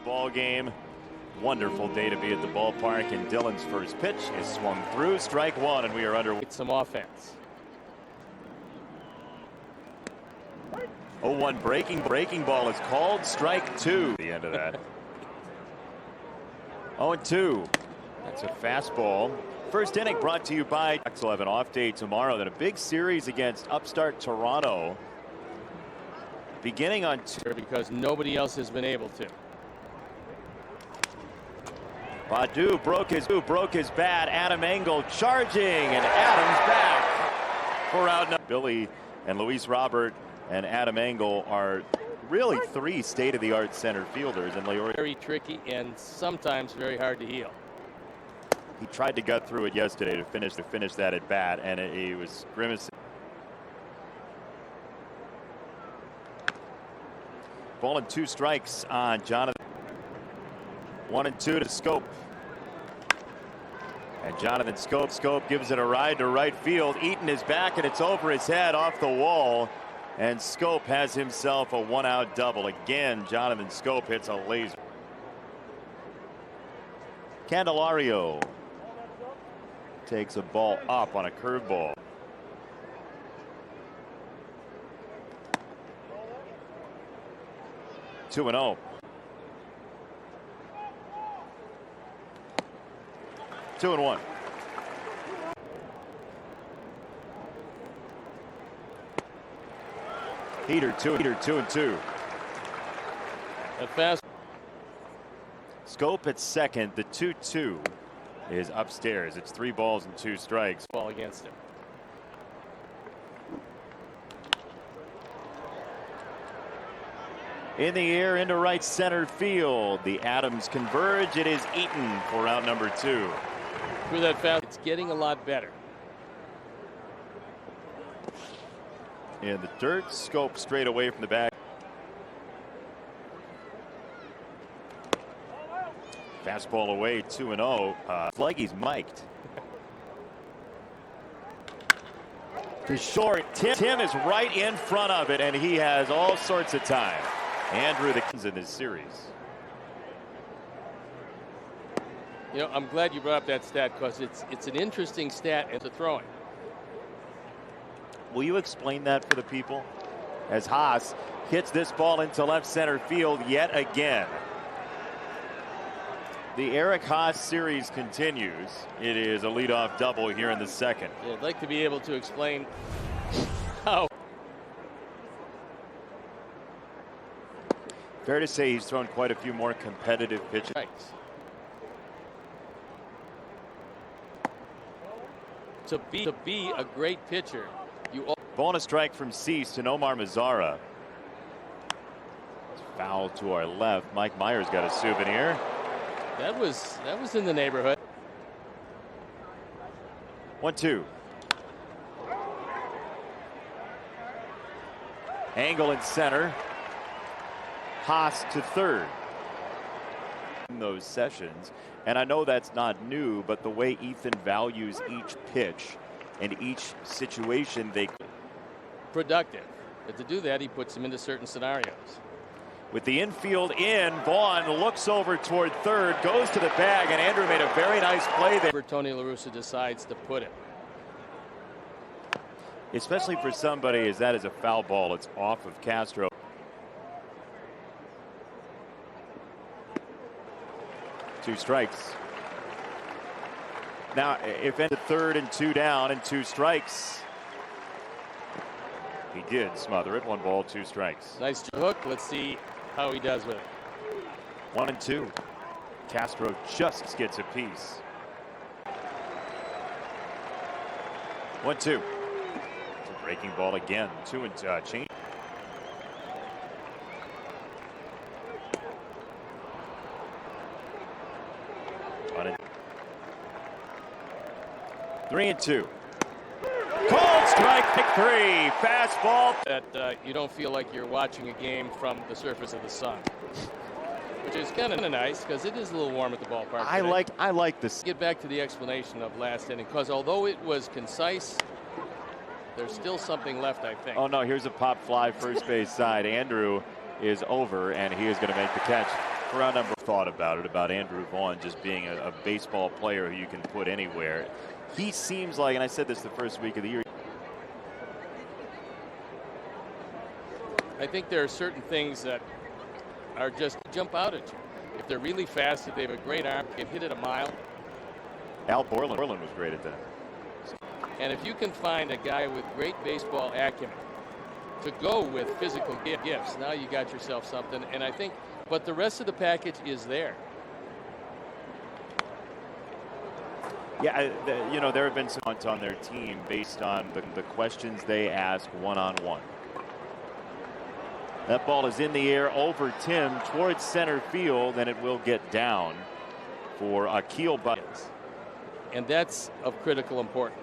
ball game. Wonderful day to be at the ballpark, and Dylan's first pitch is swung through, strike one, and we are under. Some offense. 0-1 breaking ball is called, strike two. The end of that. 0-2. That's a fastball. First inning brought to you by. Will have an off day tomorrow. Then a big series against upstart Toronto. Beginning on because nobody else has been able to. Baddoo broke his bat. Adam Engel charging, and Adam's back for out. Billy and Luis Robert and Adam Engel are really three state-of-the-art center fielders, and Leori Very tricky and sometimes very hard to heal. He tried to gut through it yesterday to finish that at bat, and he was grimacing. Ball and 2 strikes on Jonathan. 1-2 to Schoop. And Jonathan Schoop gives it a ride to right field. Eaton is back, and it's over his head off the wall. And Schoop has himself a 1-out double. Again, Jonathan Schoop hits a laser. Candelario takes a ball up on a curveball. Two 2-0. Two and 1. Heater 2-2. A fast. Schoop at second. The 2-2 is upstairs. It's 3 balls and 2 strikes. Ball against him. In the air into right center field. The Adams converge. It is Eaton for out number 2. Through that foul, it's getting a lot better. In the dirt, Schoop straight away from the back. Fastball away, 2-0. Like he's mic'd. To short. Tim is right in front of it, and he has all sorts of time. Andrew the Kings in this series. You know, I'm glad you brought up that stat because it's an interesting stat as a throwing. Will you explain that for the people? As Haas hits this ball into left center field yet again. The Eric Haas series continues. It is a leadoff double here in the second. Yeah, I'd like to be able to explain how. Fair to say he's thrown quite a few more competitive pitches. Right. To be a great pitcher, bonus strike from Cease to Nomar Mazara. It's foul to our left. Mike Myers got a souvenir. That was in the neighborhood. 1-2. Angle in center. Haas to third. In those sessions, and I know that's not new, but the way Ethan values each pitch and each situation, they productive. But to do that, he puts them into certain scenarios. With the infield in, Vaughn looks over toward third, goes to the bag, and Andrew made a very nice play there. Tony La Russa decides to put it. Especially for somebody as that is a foul ball. It's off of Castro. Two strikes. Now, if into third and 2 down and 2 strikes. He did smother it. 1 ball, 2 strikes. Nice hook. Let's see how he does with it. 1-2. Castro just gets a piece. 1-2. It's a breaking ball again. 2 and change. Three and 2. Called strike 3. Fastball. That you don't feel like you're watching a game from the surface of the sun, which is kind of nice because it is a little warm at the ballpark today. I like this. Get back to the explanation of last inning because although it was concise, there's still something left, I think. Oh no, here's a pop fly first base side. Andrew is over, and he is going to make the catch. For our number thought about it, about Andrew Vaughn just being a baseball player who you can put anywhere. He seems like, and I said this the first week of the year, I think there are certain things that are just jump out at you. If they're really fast, if they have a great arm, can hit it a mile. Al Borland was great at that. And if you can find a guy with great baseball acumen to go with physical gifts, now you got yourself something. And I think, but the rest of the package is there. Yeah, you know, there have been some on their team based on the questions they ask one-on-one. That ball is in the air over Tim towards center field, and it will get down for Akil Buttons. And that's of critical importance.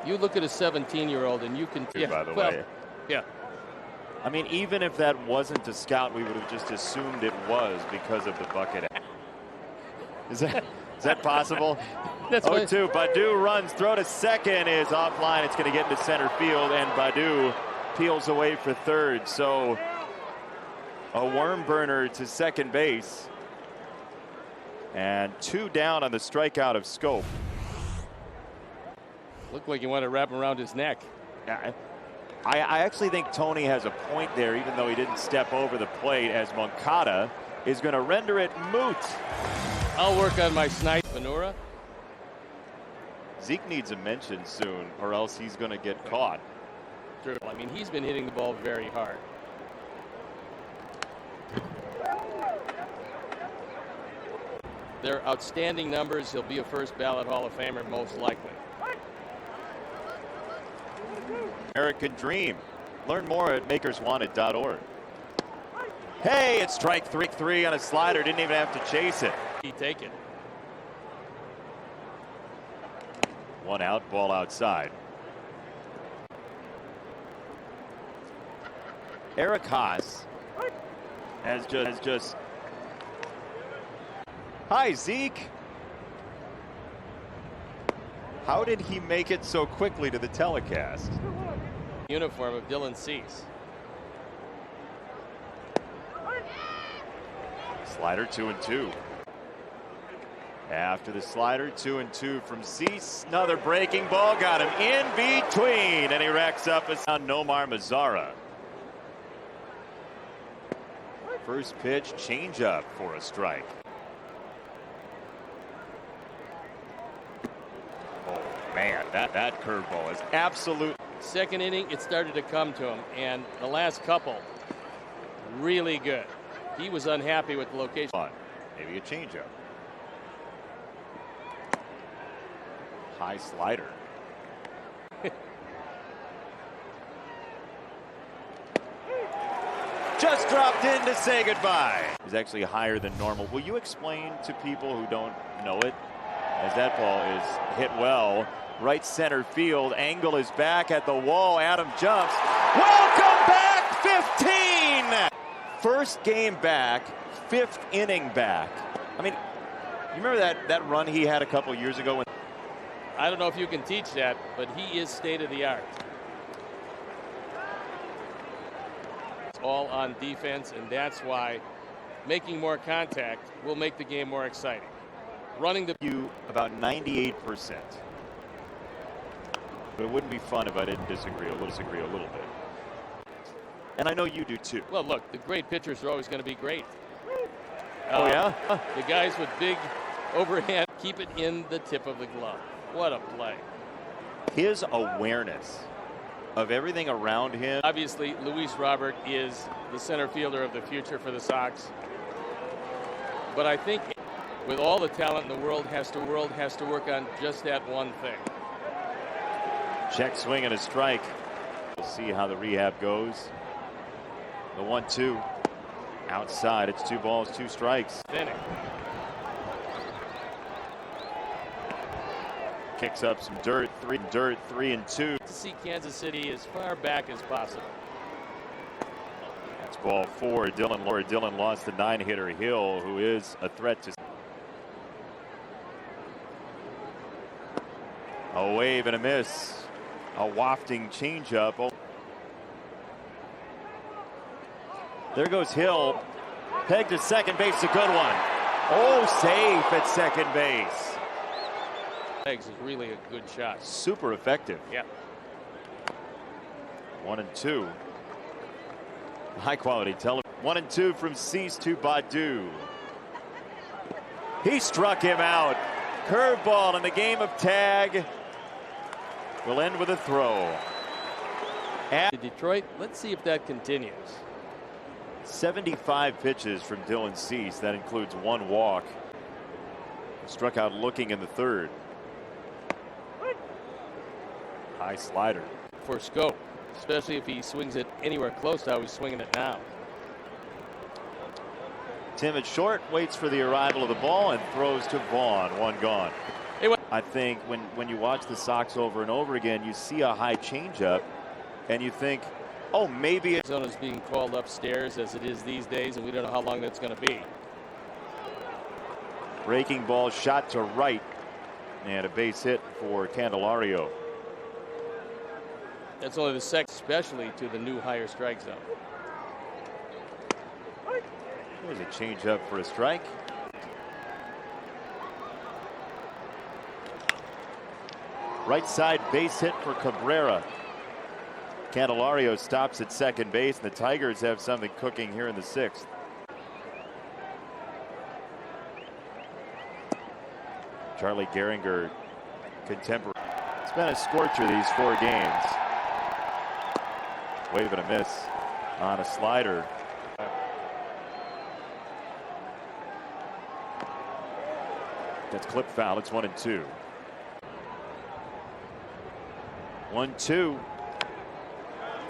You look at a 17-year-old and you can... By the way. Yeah. I mean, even if that wasn't a scout, we would have just assumed it was because of the bucket. Is that possible? That's 0-2. Badu runs, throw to second is offline. It's going to get into center field, and Badu peels away for third. So a worm burner to second base. And 2 down on the strikeout of Scope. Looked like you want to wrap him around his neck. Yeah, I actually think Tony has a point there, even though he didn't step over the plate, as Moncada is going to render it moot. I'll work on my snipe. Venura. Zeke needs a mention soon, or else he's going to get caught. True. I mean, he's been hitting the ball very hard. They're outstanding numbers. He'll be a first ballot Hall of Famer, most likely. American Dream. Learn more at makerswanted.org. Hey, it's strike 3 on a slider. Didn't even have to chase it. He take it. 1 out, ball outside. Eric Haas has just. Hi, Zeke. How did he make it so quickly to the telecast? Uniform of Dylan Cease. Slider 2-2. After the slider, 2-2 from Cease. Another breaking ball got him in between, and he racks up a Nomar Mazara. First pitch, changeup for a strike. Oh man, that curveball is absolute. Second inning, it started to come to him, and the last couple, really good. He was unhappy with the location. Maybe a changeup. High slider. Just dropped in to say goodbye. Is actually higher than normal. Will you explain to people who don't know it? As that ball is hit well. Right center field. Angle is back at the wall. Adam jumps. Welcome back, 15! First game back, 5th inning back. I mean, you remember that run he had a couple years ago? I don't know if you can teach that, but he is state of the art. It's all on defense, and that's why making more contact will make the game more exciting. Running the you about 98%. But it wouldn't be fun if I didn't disagree a little bit. And I know you do too. Well, look, the great pitchers are always going to be great. Oh yeah? The guys with big overhand keep it in the tip of the glove. What a play. His awareness of everything around him. Obviously, Luis Robert is the center fielder of the future for the Sox. But I think with all the talent in the world has to work on just that one thing. Check swing and a strike. We'll see how the rehab goes. The 1-2 outside. It's 2 balls, 2 strikes. Inning. Kicks up some dirt. 3-2. To see Kansas City as far back as possible. That's ball 4. Dylan lost the 9-hitter Hill, who is a threat to. A wave and a miss. A wafting changeup. Oh. There goes Hill. Peg to second base, a good one. Oh, safe at second base. Legs is really a good shot. Super effective. Yeah. 1-2. High quality television. 1-2 from Cease to Baddoo. He struck him out. Curveball in the game of tag. Will end with a throw. To Detroit, let's see if that continues. 75 pitches from Dylan Cease. That includes 1 walk. Struck out looking in the third. High slider. For scope, especially if he swings it anywhere close to how he's swinging it now. Tim at short waits for the arrival of the ball and throws to Vaughn. 1 gone. I think when you watch the Sox over and over again, you see a high changeup and you think, oh, maybe Arizona's being called upstairs as it is these days, and we don't know how long that's going to be. Breaking ball shot to right and a base hit for Candelario. That's only the second, especially to the new higher strike zone. There's a changeup for a strike. Right side base hit for Cabrera. Candelario stops at second base, and the Tigers have something cooking here in the 6th. Charlie Gehringer, contemporary. It's been a scorcher these 4 games. Wave and a miss on a slider. That's clip foul. It's 1-2. 1-2.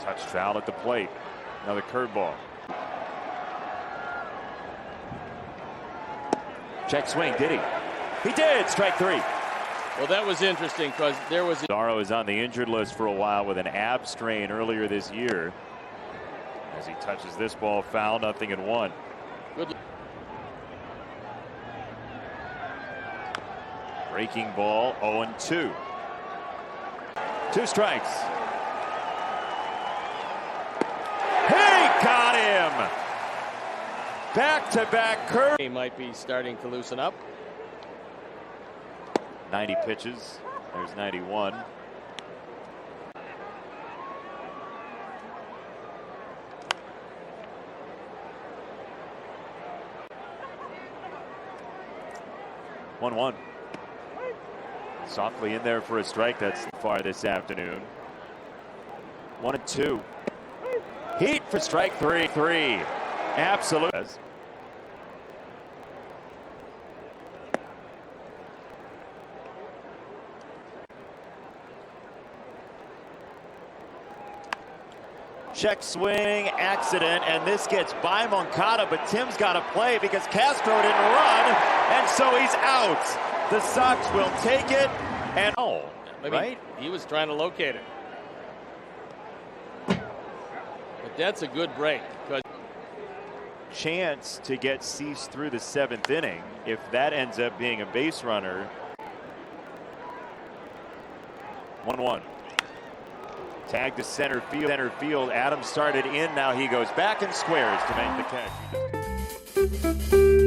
Touch foul at the plate. Another curveball. Check swing. Did he? He did. Strike 3. Well, that was interesting because there was. Darrow is on the injured list for a while with an ab strain earlier this year. As he touches this ball, foul, 0-1. Good. Breaking ball, 0-2. 2 strikes. He got him. Back-to-back curve. He might be starting to loosen up. 90 pitches. There's 91. One. Softly in there for a strike. That's far this afternoon. 1-2. Heat for strike 3. Absolute. Check swing, accident, and this gets by Moncada, but Tim's got to play because Castro didn't run, and so he's out. The Sox will take it, and right? He was trying to locate it. But that's a good break. Chance to get Cease through the 7th inning. If that ends up being a base runner. 1-1. Tag to center field. Adams started in. Now he goes back and squares to make the catch.